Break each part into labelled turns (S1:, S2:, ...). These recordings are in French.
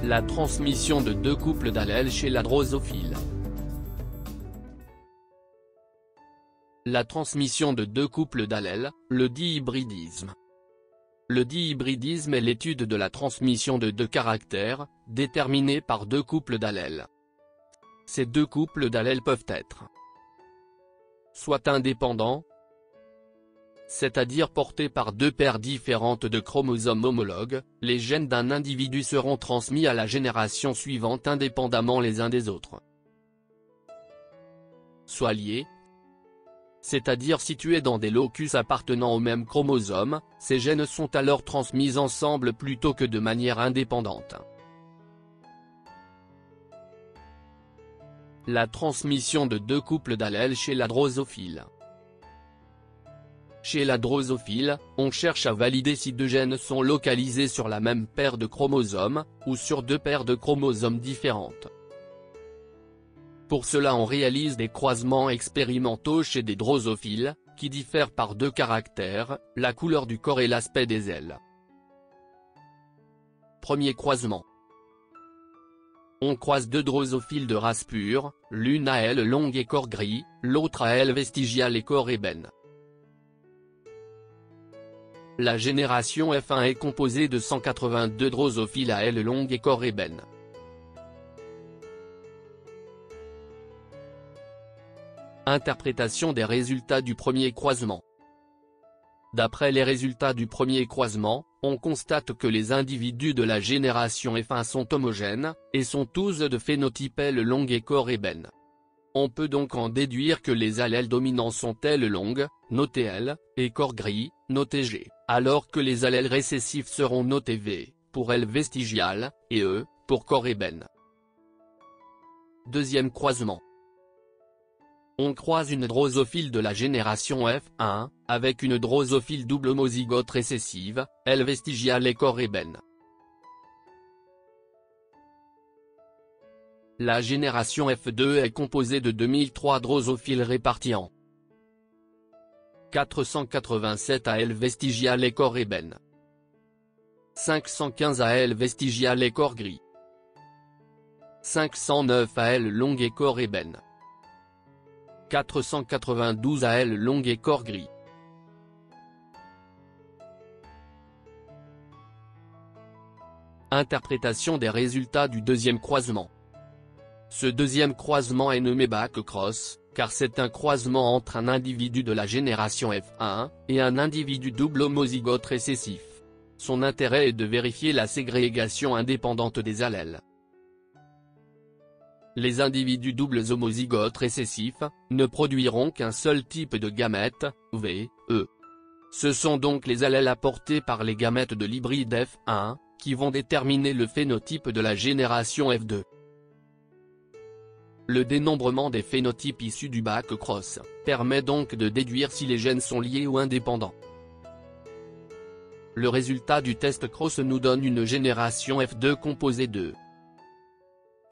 S1: La transmission de deux couples d'allèles chez la drosophile. La transmission de deux couples d'allèles, le dihybridisme. Le dihybridisme est l'étude de la transmission de deux caractères, déterminés par deux couples d'allèles. Ces deux couples d'allèles peuvent être soit indépendants, c'est-à-dire portés par deux paires différentes de chromosomes homologues, les gènes d'un individu seront transmis à la génération suivante indépendamment les uns des autres. Soit liés, c'est-à-dire situés dans des locus appartenant au même chromosome, ces gènes sont alors transmis ensemble plutôt que de manière indépendante. La transmission de deux couples d'allèles chez la drosophile. Chez la drosophile, on cherche à valider si deux gènes sont localisés sur la même paire de chromosomes, ou sur deux paires de chromosomes différentes. Pour cela on réalise des croisements expérimentaux chez des drosophiles, qui diffèrent par deux caractères, la couleur du corps et l'aspect des ailes. Premier croisement. On croise deux drosophiles de race pure, l'une à ailes longues et corps gris, l'autre à ailes vestigiales et corps ébène. La génération F1 est composée de 182 drosophiles à ailes longues et corps ébène. Interprétation des résultats du premier croisement. D'après les résultats du premier croisement, on constate que les individus de la génération F1 sont homogènes, et sont tous de phénotype aile longue et corps ébène. On peut donc en déduire que les allèles dominants sont ailes longues, noté L, et corps gris, noté G, alors que les allèles récessifs seront notés V, pour ailes vestigiales, et E, pour corps ébène. Deuxième croisement. On croise une drosophile de la génération F1, avec une drosophile double homozygote récessive, aile vestigiale et corps ébène. La génération F2 est composée de 2003 drosophiles répartis en 487 à aile vestigiale et corps ébène, 515 à aile vestigiale et corps gris, 509 à aile longue et corps ébène, 492 à ailes longues et corps gris. Interprétation des résultats du deuxième croisement. Ce deuxième croisement est nommé back-cross, car c'est un croisement entre un individu de la génération F1, et un individu double homozygote récessif. Son intérêt est de vérifier la ségrégation indépendante des allèles. Les individus doubles homozygotes récessifs, ne produiront qu'un seul type de gamète, V, E. Ce sont donc les allèles apportés par les gamètes de l'hybride F1, qui vont déterminer le phénotype de la génération F2. Le dénombrement des phénotypes issus du back-cross, permet donc de déduire si les gènes sont liés ou indépendants. Le résultat du test cross nous donne une génération F2 composée de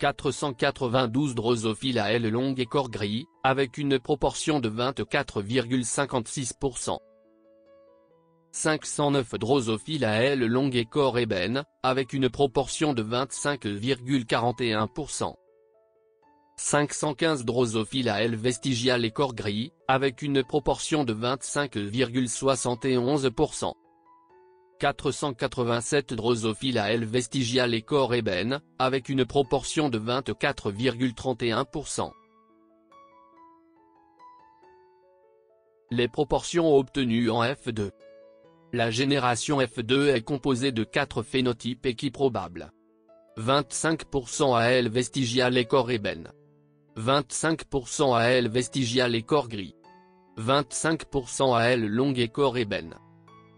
S1: 492 drosophiles à ailes longues et corps gris, avec une proportion de 24,56%. 509 drosophiles à ailes longues et corps ébène, avec une proportion de 25,41%. 515 drosophiles à ailes vestigiales et corps gris, avec une proportion de 25,71%. 487 drosophiles à ailes vestigiales et corps ébène, avec une proportion de 24,31%. Les proportions obtenues en F2. La génération F2 est composée de 4 phénotypes équiprobables. 25% à ailes vestigiales et corps ébène. 25% à ailes vestigiales et corps gris. 25% à ailes longues et corps ébène.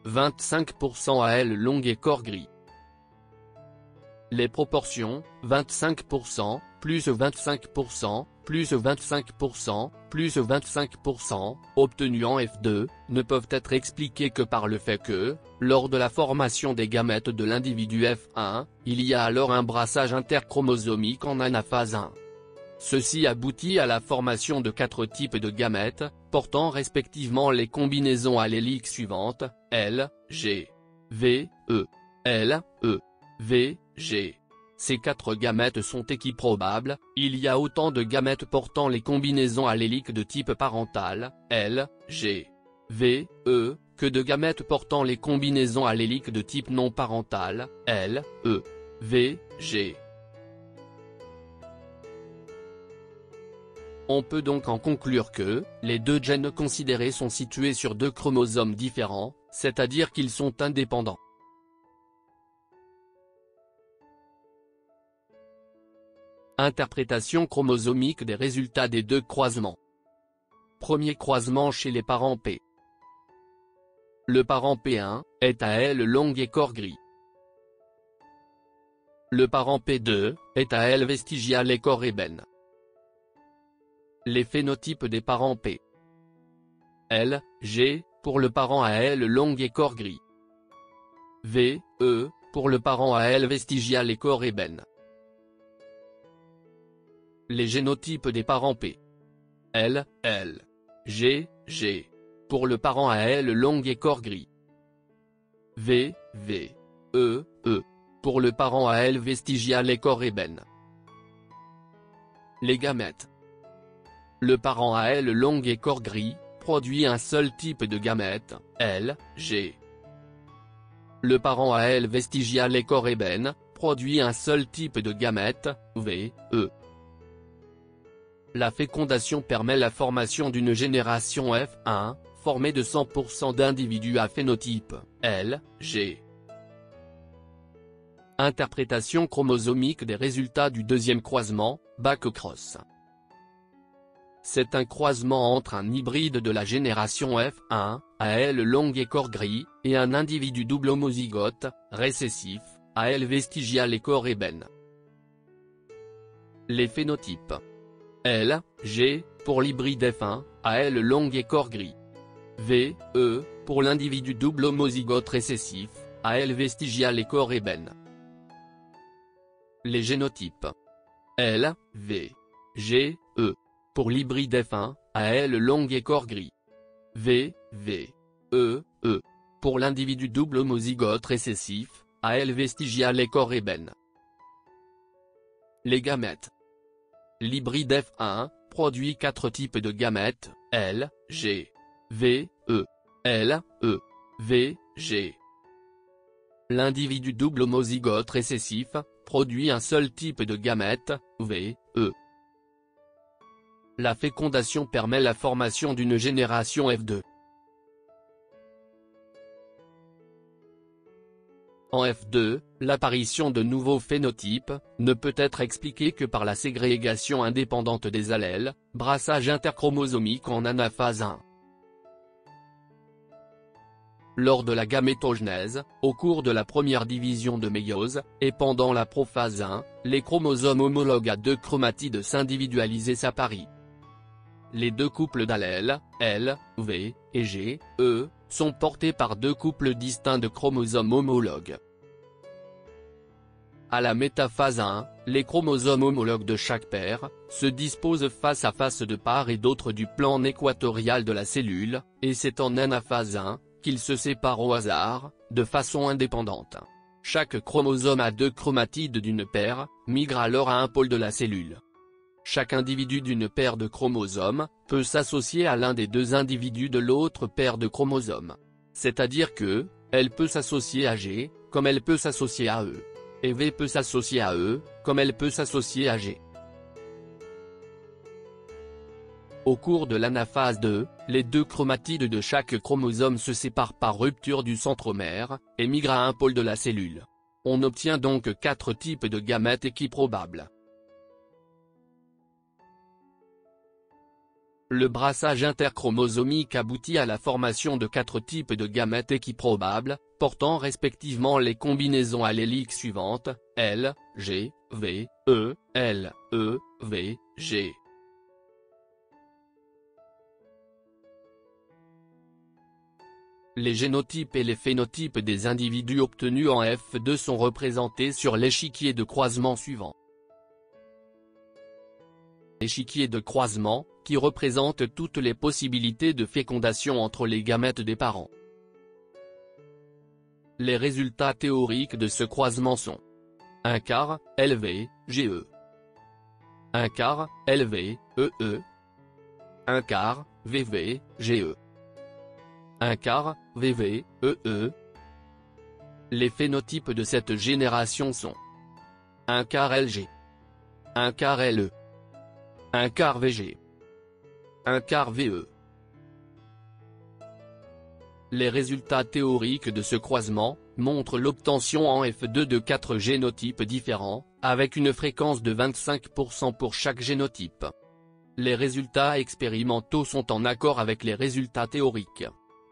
S1: 25% à ailes longues et corps gris. Les proportions, 25%, plus 25%, plus 25%, plus 25%, obtenus en F2, ne peuvent être expliqués que par le fait que, lors de la formation des gamètes de l'individu F1, il y a alors un brassage interchromosomique en anaphase 1. Ceci aboutit à la formation de 4 types de gamètes, portant respectivement les combinaisons alléliques suivantes, L, G, V, E, L, E, V, G. ces 4 gamètes sont équiprobables, il y a autant de gamètes portant les combinaisons alléliques de type parental, L, G, V, E, que de gamètes portant les combinaisons alléliques de type non parental, L, E, V, G. On peut donc en conclure que, les 2 gènes considérés sont situés sur 2 chromosomes différents, c'est-à-dire qu'ils sont indépendants. Interprétation chromosomique des résultats des 2 croisements. Premier croisement chez les parents P. Le parent P1 est à ailes longues et corps gris. Le parent P2 est à ailes vestigiales et corps ébène. Les phénotypes des parents P. L, G, pour le parent à ailes longues et corps gris. V, E, pour le parent à ailes vestigiales et corps ébène. Les génotypes des parents P. L, L. G, G. Pour le parent à ailes longues et corps gris. V, V. E, E. Pour le parent à ailes vestigiales et corps ébène. Les gamètes. Le parent à ailes longues et corps gris, produit un seul type de gamète, L, G. Le parent à ailes vestigiales et corps ébène, produit un seul type de gamète, V, E. La fécondation permet la formation d'une génération F1, formée de 100% d'individus à phénotype, L, G. Interprétation chromosomique des résultats du 2e croisement, back-cross. C'est un croisement entre un hybride de la génération F1, à ailes longues et corps gris, et un individu double homozygote, récessif, à ailes vestigiales et corps ébène. Les phénotypes. L, G, pour l'hybride F1, à ailes longues et corps gris. V, E, pour l'individu double homozygote récessif, à ailes vestigiales et corps ébène. Les génotypes. L, V, G, E, pour l'hybride F1, à ailes longues et corps gris. V, V, E, E, pour l'individu double homozygote récessif, à ailes vestigiales et corps ébène. Les gamètes. L'hybride F1 produit 4 types de gamètes, L, G, V, E, L, E, V, G. L'individu double homozygote récessif produit un seul type de gamète, V, E. La fécondation permet la formation d'une génération F2. En F2, l'apparition de nouveaux phénotypes ne peut être expliquée que par la ségrégation indépendante des allèles, brassage interchromosomique en anaphase 1. Lors de la gamétogenèse, au cours de la première division de méiose, et pendant la prophase 1, les chromosomes homologues à 2 chromatides s'individualisés s'apparient. Les 2 couples d'allèles, L, V, et G, E, sont portés par 2 couples distincts de chromosomes homologues. À la métaphase 1, les chromosomes homologues de chaque paire se disposent face à face de part et d'autre du plan équatorial de la cellule, et c'est en anaphase 1 qu'ils se séparent au hasard, de façon indépendante. Chaque chromosome à 2 chromatides d'une paire migre alors à un pôle de la cellule. Chaque individu d'une paire de chromosomes peut s'associer à l'un des 2 individus de l'autre paire de chromosomes. C'est-à-dire que, elle peut s'associer à G, comme elle peut s'associer à E. Et V peut s'associer à E, comme elle peut s'associer à G. Au cours de l'anaphase 2, les 2 chromatides de chaque chromosome se séparent par rupture du centromère, et migrent à un pôle de la cellule. On obtient donc 4 types de gamètes équiprobables. Le brassage interchromosomique aboutit à la formation de 4 types de gamètes équiprobables, portant respectivement les combinaisons alléliques suivantes, L, G, V, E, L, E, V, G. Les génotypes et les phénotypes des individus obtenus en F2 sont représentés sur l'échiquier de croisement suivant. L'échiquier de croisement, qui représente toutes les possibilités de fécondation entre les gamètes des parents. Les résultats théoriques de ce croisement sont 1 quart, LV, GE. 1 quart, LV, EE. 1 quart, VV, GE. 1 quart, VV, EE. Les phénotypes de cette génération sont 1 quart LG. 1 quart LE. 1 quart VG. 1 quart VE. Les résultats théoriques de ce croisement montrent l'obtention en F2 de 4 génotypes différents, avec une fréquence de 25% pour chaque génotype. Les résultats expérimentaux sont en accord avec les résultats théoriques.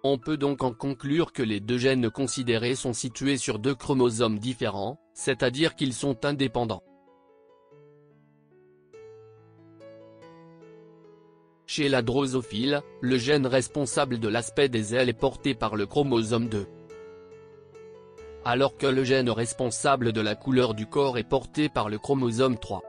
S1: On peut donc en conclure que les deux gènes considérés sont situés sur 2 chromosomes différents, c'est-à-dire qu'ils sont indépendants. Chez la drosophile, le gène responsable de l'aspect des ailes est porté par le chromosome 2. Alors que le gène responsable de la couleur du corps est porté par le chromosome 3.